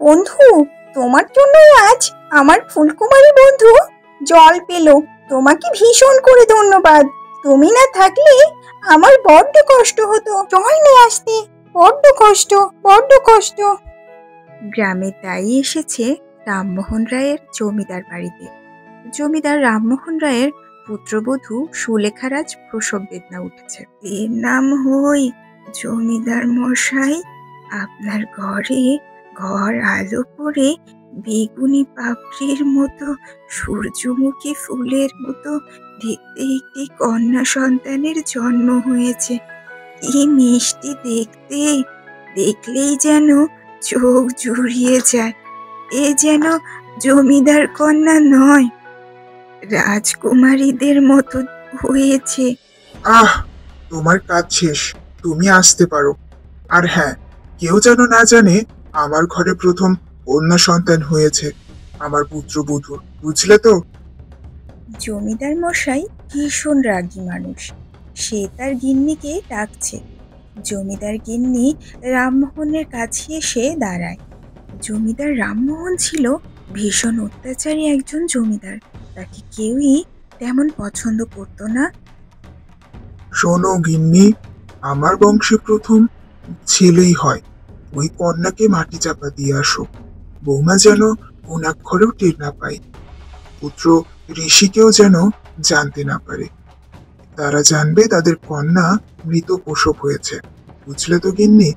বন্ধু, তোমার জন্য আজ আমার ফুলকুমারী বন্ধু জল পেল। তোমাকে ভীষণ করে ধন্যবাদ। তুমি না থাকলে আমার বড্ড কষ্ট হতো জল নিয়ে আসতে। বড্ড কষ্ট, বড্ড কষ্ট। গ্রামে তাই এসেছে রামমোহন রায়ের জমিদার বাড়িতে। জমিদার রামমোহন রায়ের পুত্রবধূ সুলেখার আজ প্রসব বেদনা উঠেছে। এর নাম হই জমিদার মশাই। আপনার ঘরে ঘর আলো করে বেগুনি পাপড়ির মতো সূর্যমুখী ফুলের মতো দেখতে একটি কন্যা সন্তানের জন্ম হয়েছে। কি মিষ্টি দেখতে, দেখলেই যেন চোখ জুড়িয়ে যায়। এ যেন জমিদার কন্যা নয়, রাজকুমারীদের মতো হয়েছে। আহ, তোমার কাজ শেষ, তুমি আসতে পারো। আর হ্যাঁ, কেউ যেন না জানে আমার ঘরে প্রথম কন্যা সন্তান হয়েছে আমার পুত্রবধূর, বুঝলে তো? জমিদার মশাই ভীষণ রাগী মানুষ। সে তার গিন্নিকে ডাকছে। জমিদার গিন্নি রামমোহনের কাছে এসে দাঁড়ায়। জমিদার রামমোহন ছিল ভীষণ অত্যাচারী একজন জমিদার। তাকে কেউই তেমন পছন্দ করতো না। শোনো গিন্নি, আমার বংশে প্রথম ছেলেই হয়। ওই কন্যাকে মাটি চাপা দিয়ে আসো। বৌমা যেন কোনাক্ষরেও টের না পায়। পুত্র ঋষিকেও যেন জানতে না পারে। তারা জানবে তাদের কন্যা মৃত প্রসব হয়েছে, বুঝলে তো গিন্নি?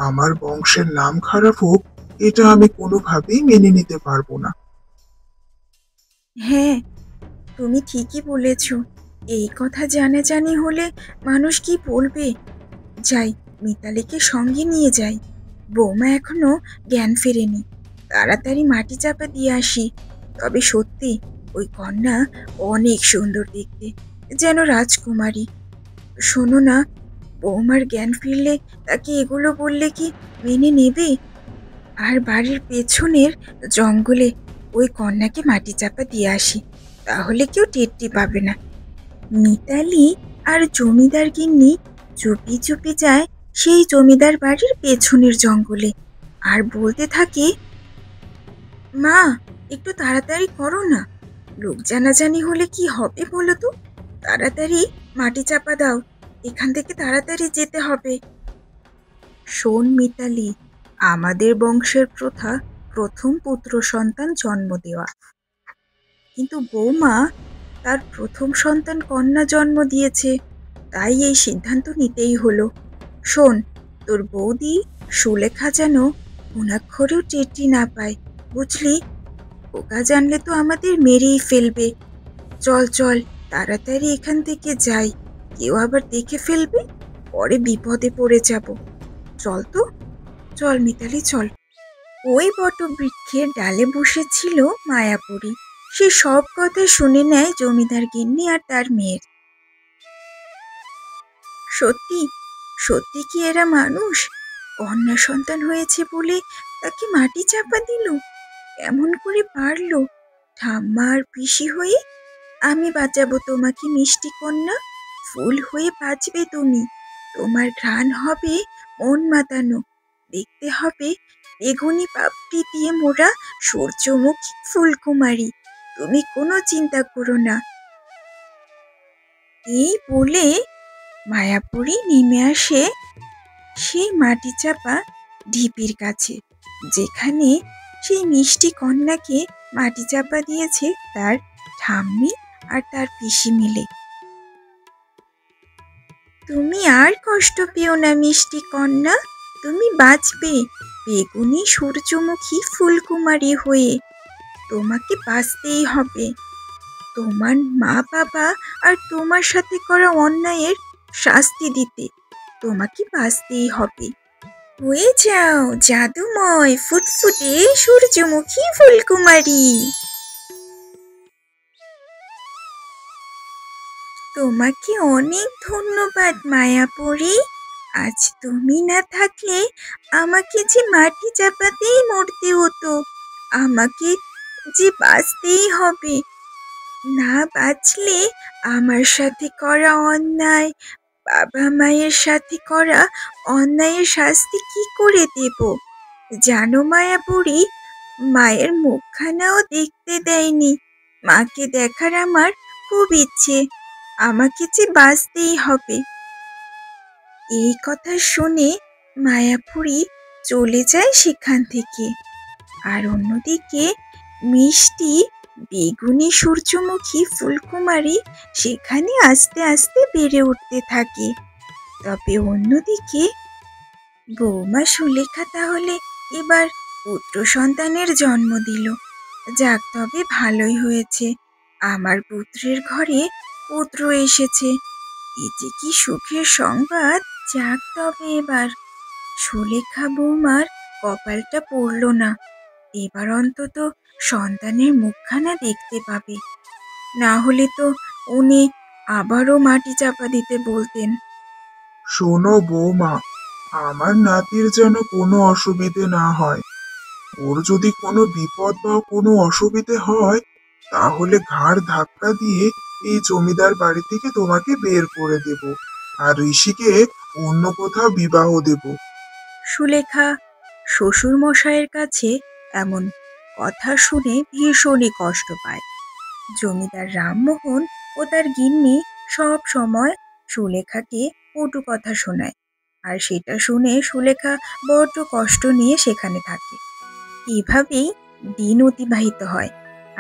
আমার বংশের নাম খারাপ হোক, এটা আমি কোনোভাবেই মেনে নিতে পারবো না। হ্যাঁ, তুমি ঠিকই বলেছ। এই কথা জানাজানি হলে মানুষ কি বলবে। যাই, মিতালিকে সঙ্গে নিয়ে যাই। বৌমা এখনো জ্ঞান ফেরেনি। তাড়াতাড়ি মাটি চাপা দিয়ে আসি। তবে সত্যি ওই কন্যা অনেক সুন্দর দেখতে, যেন রাজকুমারী। শোনো না, বৌমার জ্ঞান ফিরলে তাকে এগুলো বললে কি মেনে নেবে? আর বাড়ির পেছনের জঙ্গলে ওই কন্যাকে মাটি চাপা দিয়ে আসি, তাহলে কেউ টেরটি পাবে না। মিতালি আর জমিদার গিন্নি চুপি চুপি যায় সেই জমিদার বাড়ির পেছনের জঙ্গলে, আর বলতে থাকে, মা, একটু তাড়াতাড়ি করো না। লোক জানাজানি হলে কি হবে বলো তো? তাড়াতাড়ি মাটি চাপা দাও, এখান থেকে তাড়াতাড়ি যেতে হবে। শোন মিতালি, আমাদের বংশের প্রথা প্রথম পুত্র সন্তান জন্ম দেওয়া। কিন্তু বৌমা তার প্রথম সন্তান কন্যা জন্ম দিয়েছে, তাই এই সিদ্ধান্ত নিতেই হলো। শোন, তোর বৌদি সুলেখা যেন ঘুণাক্ষরেও টেরটি না পায়, বুঝলি? ওকা জানলে তো আমাদের মেরেই ফেলবে। চল চল, তাড়াতাড়ি এখান থেকে যাই। কেউ আবার দেখে ফেলবে, পরে বিপদে পড়ে যাব। চল তো, চল মিতালি, চল। ওই বটবৃক্ষের ডালে বসেছিল মায়াপুরী। সে সব কথা শুনে নেয় জমিদার গিন্নি আর তার মেয়ের। সত্যি, সত্যি কি এরা মানুষ? কন্যা সন্তান হয়েছে বলে তাকে মাটি চাপা দিল? এমন করে পারলো? ঠাম্মা আর পিসি হয়ে আমি বাঁচাবো তোমাকে মিষ্টি কন্যা। ফুল হয়ে বাঁচবে তুমি। তোমার ঘ্রাণ হবে মন মাতানো। দেখতে হবে বেগুনি পাপড়ি দিয়ে মোড়া সূর্যমুখী ফুলকুমারী। তুমি কোনো চিন্তা করো না। এই বলে মায়াপুরী নেমে আসে সেই মাটি চাপা ঢিপির কাছে, যেখানে সেই মিষ্টি কন্যাকে মাটি চাপা দিয়েছে তার ঠাম্মি আর তার পিসি মিলে। তুমি আর কষ্ট পেও না মিষ্টি কন্যা, তুমি বাঁচবে বেগুনি সূর্যমুখী ফুলকুমারী হয়ে। তোমাকে বাঁচতেই হবে। তোমার মা বাবা আর তোমার সাথে করা অন্যায়ের শাস্তি দিতে তোমাকে বাঁচতেই হবে। হয়ে যাও জাদুময় ফুটফুটে সূর্যমুখী ফুলকুমারী। তোমাকে অনেক ধন্যবাদ মায়াপুরী। আজ তুমি না থাকলে আমাকে যে মাটি চাপাতেই মরতে হতো। আমাকে যে বাঁচতেই হবে। না বাঁচলে আমার সাথে করা অন্যায়, বাবা মায়ের সাথে করা অন্যায়ের শাস্তি কি করে দেব? জানো মায়াপুরী, মায়ের মুখখানাও দেখতে দেয়নি। মাকে দেখার আমার খুব ইচ্ছে, আমাকে যে বাঁচতেই হবে। এই কথা শুনে মায়াপুরী চলে যায় সেখান থেকে। আর অন্যদিকে মিষ্টি বেগুনি সূর্যমুখী ফুলকুমারী সেখানে আস্তে আস্তে বেড়ে উঠতে থাকে। তবে অন্যদিকে বৌমা সুলেখা তাহলে এবার পুত্র সন্তানের জন্ম দিল। যাক, তবে ভালোই হয়েছে, আমার পুত্রের ঘরে পুত্র এসেছে। এ যে কি সুখের সংবাদ! যাক তবে এবার সুলেখা বৌমার কপালটা পড়ল না। এবার অন্তত সন্তানের মুখখানা দেখতে পাবে, না হলে তো উনি আবারও মাটি চাপা দিতে বলতেন। শোনো বৌমা, আমার নাতির যেন কোনো অসুবিধে না হয়। ওর যদি কোনো বিপদ বা কোনো অসুবিধে হয়, তাহলে ঘাড় ধাক্কা দিয়ে এই জমিদার বাড়ি থেকে তোমাকে বের করে দেব, আর ঋষিকে অন্য কোথাও বিবাহ দেব। সুলেখা শ্বশুর মশাইয়ের কাছে এমন কথা শুনে ভীষণই কষ্ট পায়। জমিদার রামমোহন ও তার গিন্নি সব সময় সুলেখাকে কটু কথা শোনায়, আর সেটা শুনে সুলেখা বড্ড কষ্ট নিয়ে সেখানে থাকে। এভাবেই দিন অতিবাহিত হয়,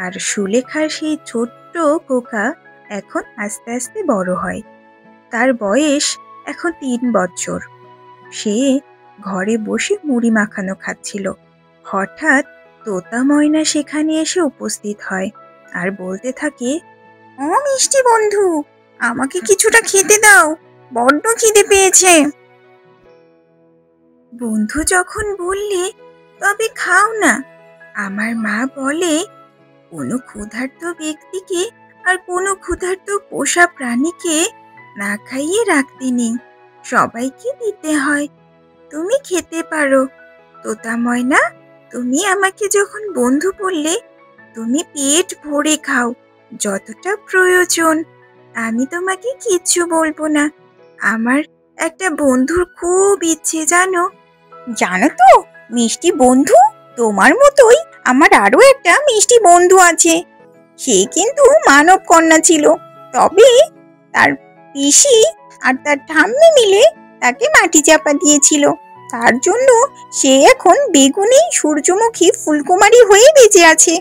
আর সুলেখার সেই ছোট্ট খোকা এখন আস্তে আস্তে বড় হয়। তার বয়স এখন 3 বছর। সে ঘরে বসে মুড়ি মাখানো খাচ্ছিল। হঠাৎ তোতা ময়না সেখানে এসে উপস্থিত হয় আর বলতে থাকে, ও মিষ্টি বন্ধু, আমাকে কিছুটা খেতে দাও, বড্ড খিদে পেয়েছে। বন্ধু যখন বললে, তবে খাও না। আমার মা বলে, কোনো ক্ষুধার্ত ব্যক্তিকে আর কোনো ক্ষুধার্ত পোষা প্রাণীকে না খাইয়ে রাখতে নেই, সবাইকে দিতে হয়। তুমি খেতে পারো। তোতা ময়না, তুমি আমাকে যখন বন্ধু বললে, তুমি পেট ভরে খাও, যতটা প্রয়োজন। আমি তোমাকে কিচ্ছু বলবো না। আমার একটা বন্ধুর খুব ইচ্ছে, জানো। জানো তো মিষ্টি বন্ধু, তোমার মতোই আমার আরো একটা মিষ্টি বন্ধু আছে। সে কিন্তু মানব কন্যা ছিল, তবে তার পিসি আর তার ঠাম্মি মিলে তাকে মাটি চাপা দিয়েছিল। তার জন্য সে এখন বেগুনি সূর্যমুখী ফুলকুমারী হয়ে বেঁচে আছে।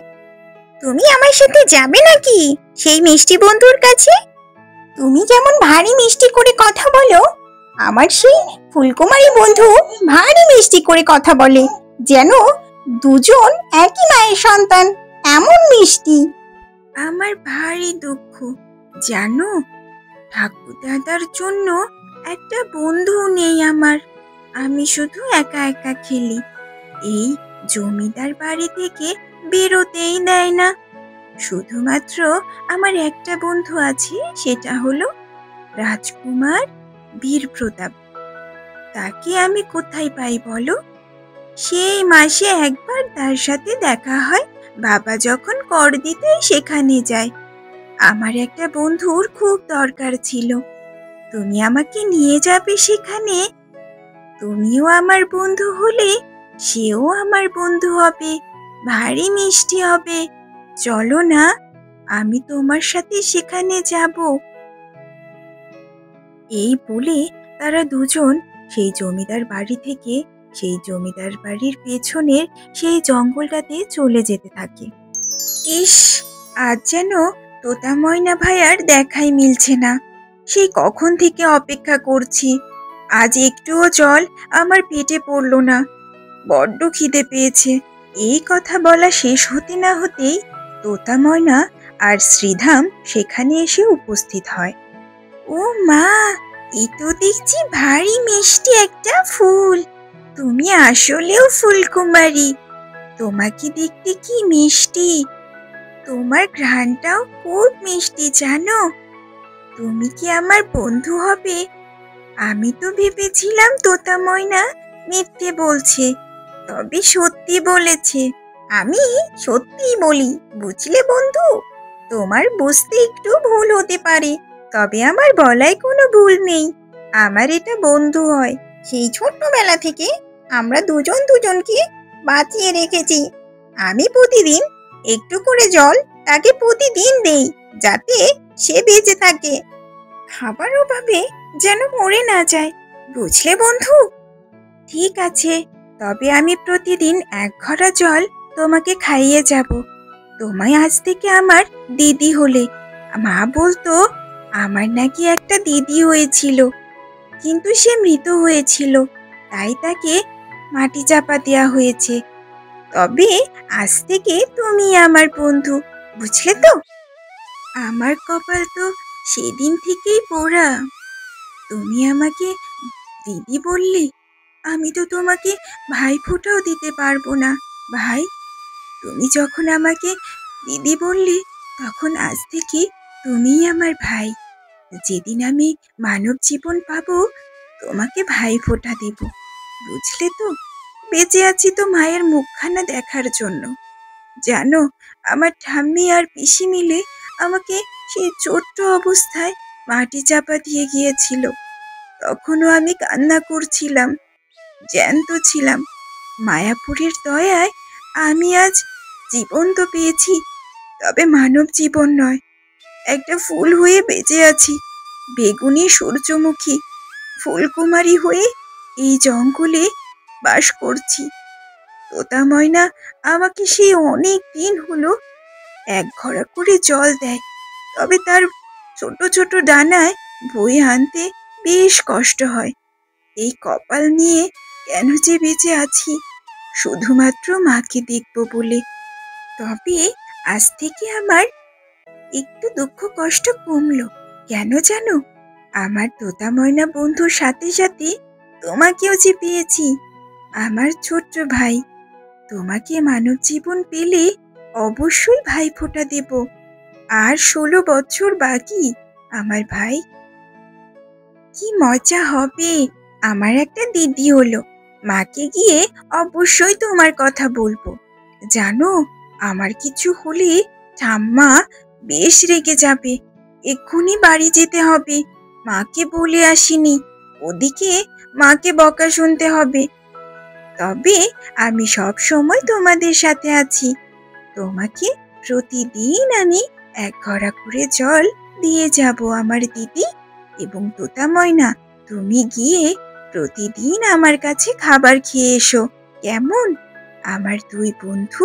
তুমি আমার সাথে যাবে নাকি সেই মিষ্টি বন্ধুর কাছে? তুমি যেমন ভারী মিষ্টি করে কথা বলো, আমার সেই ফুলকুমারী বন্ধু ভারী মিষ্টি করে কথা বলে, যেন দুজন একই মায়ের সন্তান, এমন মিষ্টি। আমার ভারী দুঃখ, জানো, ঠাকুর দাদার জন্য একটা বন্ধু নেই আমার। আমি শুধু একা একা খেলি। এই জমিদার বাড়ি থেকে বেরোতেই দেয় না। শুধুমাত্র আমার একটা বন্ধু আছে, সেটা হলো রাজকুমার বীরপ্রতাপ। তাকে আমি কোথায় পাই বলো? সেই মাসে একবার তার সাথে দেখা হয়, বাবা যখন কর দিতে সেখানে যায়। আমার একটা বন্ধুর খুব দরকার ছিল, তুমি আমাকে নিয়ে যাবে সেখানে। তুমিও আমার বন্ধু হলে সেও আমার বন্ধু হবে, ভারী মিষ্টি হবে। চলো না, আমি তোমার সাথে সেখানে যাব। এই বলে তারা দুজন সেই জমিদার বাড়ি থেকে সেই জমিদার বাড়ির পেছনের সেই জঙ্গলটাতে চলে যেতে থাকে। ইস, আজ যেন তোতা ময়না ভাইয়ার দেখাই মিলছে না। সেই কখন থেকে অপেক্ষা করছি, আজ একটুও জল আমার পেটে পড়লো না, বড্ড খিদে পেয়েছে। এই কথা বলা শেষ হতে না হতেই তোতা ময়না আর শ্রীধাম সেখানে এসে উপস্থিত হয়। ও মা, এ তো দেখছি ভারী মিষ্টি একটা ফুল। তুমি আসলেও ফুলকুমারী। তোমাকে দেখতে কি মিষ্টি, তোমার ঘ্রাণটাও খুব মিষ্টি, জানো। তুমি কি আমার বন্ধু হবে? আমি তো ভেবেছিলাম তোতা ময়না মিথ্যে বলছে, তবে সত্যি বলেছে। আমি সত্যিই বলি, বুঝলে বন্ধু। তোমার বুঝতে একটু ভুল হতে পারে, তবে আমার বলায় কোনো ভুল নেই। আমার এটা বন্ধু হয়, সেই ছোট্টবেলা থেকে আমরা দুজন দুজনকে বাঁচিয়ে রেখেছি। আমি প্রতিদিন একটু করে জল তাকে প্রতিদিন দেই, যাতে সে বেঁচে থাকে, খাবার অভাবে যেন মরে না যায়। বুঝলে বন্ধু? ঠিক আছে, তবে আমি প্রতিদিন এক ঘড়া জল তোমাকে খাইয়ে যাব। তোমায় আজ থেকে আমার দিদি হলে। মা বলতো আমার নাকি একটা দিদি হয়েছিল, কিন্তু সে মৃত হয়েছিল, তাই তাকে মাটি চাপা দেওয়া হয়েছে। তবে আজ থেকে তুমি আমার বন্ধু, বুঝলে তো? আমার কপাল তো সেদিন থেকেই পোড়া। তুমি আমাকে দিদি বললে, আমি তো তোমাকে ভাইফোঁটাও দিতে পারবো না। ভাই, তুমি যখন আমাকে দিদি বললে, তখন আজ থেকে তুমিই আমার ভাই। যেদিন আমি মানব জীবন পাবো, তোমাকে ভাইফোঁটা দেব, বুঝলে তো? বেঁচে আছি তো মায়ের মুখখানা দেখার জন্য। জানো, আমার ঠাম্মি আর পিসি মিলে আমাকে সেই ছোট্ট অবস্থায় মাটি চাপা দিয়ে গিয়েছিল। তখনও আমি কান্না করছিলাম, জ্যান্ত ছিলাম। মায়াপুরীর দয়ায় আমি আজ জীবন তো পেয়েছি, তবে মানব জীবন নয়। একটা ফুল হয়ে বেঁচে আছি, বেগুনি সূর্যমুখী ফুলকুমারী হয়ে এই জঙ্গলে বাস করছি। তোতা ময়না আমাকে সেই অনেক দিন হলো এক ঘড়া করে জল দেয়, তবে তার ছোট ছোট ডানায় বয়ে আনতে বেশ কষ্ট হয়। এই কপাল নিয়ে কেন যে বেঁচে আছি, শুধুমাত্র মাকে দেখব বলে। তবে আজ থেকে আমার একটু দুঃখ কষ্ট কমলো। কেন জানো? আমার তোতা ময়না বন্ধুর সাথে সাথে তোমাকেও যে পেয়েছি, আমার ছোট্ট ভাই। তোমাকে মানব জীবন পেলে অবশ্যই ভাইফোঁটা দেব। আর 16 বছর বাকি আমার ভাই। কি মজা হবে! আমার একটা দিদি হলো। মাকে গিয়ে অবশ্যই তোমার কথা বলবো। জানো, আমার কিছু হলে ঠাম্মা বেশ রেগে যাবে। এক্ষুনি বাড়ি যেতে হবে। মাকে বলে আসিনি, ওদিকে মাকে বকা শুনতে হবে। তবে আমি সব সময় তোমাদের সাথে আছি। তোমাকে প্রতিদিন আমি এক ঘড়া করে জল দিয়ে যাব আমার দিদি। এবং তোতা ময়না, তুমি গিয়ে প্রতিদিন আমার কাছে খাবার খেয়ে এসো, কেমন? আমার দুই বন্ধু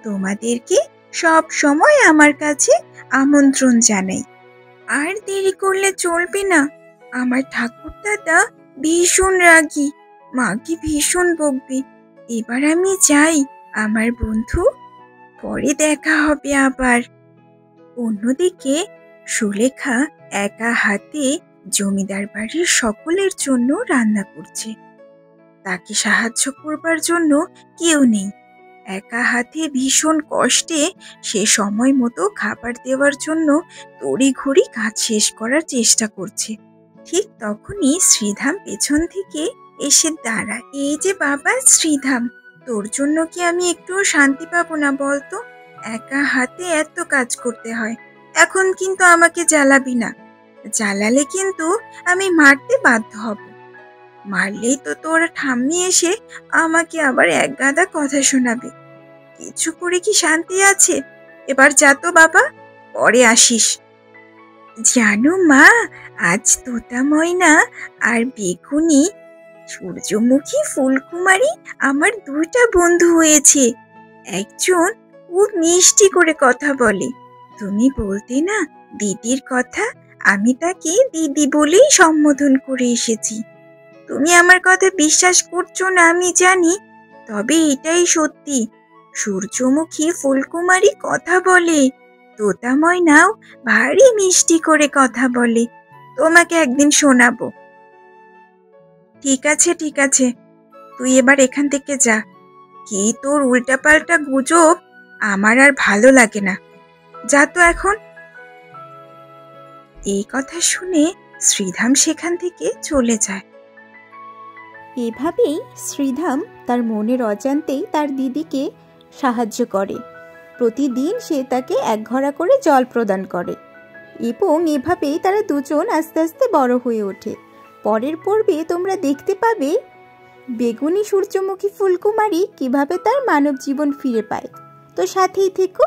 তোমাদেরকে সব সময় আমার কাছে আমন্ত্রণ জানাই। আর দেরি করলে চলবে না, আমার ঠাকুর দাদা ভীষণ রাগী, মাকে ভীষণ বকবে। এবার আমি যাই আমার বন্ধু, পরে দেখা হবে আবার। অন্যদিকে সুলেখা একা হাতে জমিদার বাড়ির সকলের জন্য রান্না করছে। তাকে সাহায্য করবার জন্য কেউ নেই। একা হাতে ভীষণ কষ্টে সে সময় মতো খাবার দেওয়ার জন্য তড়িঘড়ি কাজ শেষ করার চেষ্টা করছে। ঠিক তখনই শ্রীধাম পেছন থেকে এসে দাঁড়ায়। এই যে বাবা শ্রীধাম, তোর জন্য কি আমি একটুও শান্তি পাবো না বলতো? একা হাতে এত কাজ করতে হয়। এখন কিন্তু আমাকে জ্বালাবি না, জ্বালালে কিন্তু আমি মারতে বাধ্য হব। মারলেই তো তোর ঠাম্মি এসে আমাকে আবার এক গাদা কথা শোনাবে। কিছু করে কি শান্তি আছে? এবার যা তো বাবা, পরে আসিস। জানো মা, আজ তোতা ময়না আর বেগুনি সূর্যমুখী ফুলকুমারী আমার দুটা বন্ধু হয়েছে। একজন খুব মিষ্টি করে কথা বলে। তুমি বলতে না দিদির কথা, আমি তাকে দিদি বলেই সম্বোধন করে এসেছি। তুমি আমার কথা বিশ্বাস করছো না আমি জানি, তবে এটাই সত্যি। সূর্যমুখী ফুলকুমারী কথা বলে, তোতা ময়নাও ভারী মিষ্টি করে কথা বলে। তোমাকে একদিন শোনাবো। ঠিক আছে ঠিক আছে, তুই এবার এখান থেকে যা। কি তোর উল্টাপাল্টা গুজব আমার আর ভালো লাগে না, যা তো এখন। এই কথা শুনে শ্রীধাম সেখান থেকে চলে যায়। এভাবেই শ্রীধাম তার মনের অজান্তেই তার দিদিকে সাহায্য করে। প্রতিদিন সে তাকে এক ঘড়া করে জল প্রদান করে এবং এভাবেই তারা দুজন আস্তে আস্তে বড় হয়ে ওঠে। পরের পর্বে তোমরা দেখতে পাবে বেগুনি সূর্যমুখী ফুলকুমারী কিভাবে তার মানব জীবন ফিরে পায়। তো সাথেই থেকো।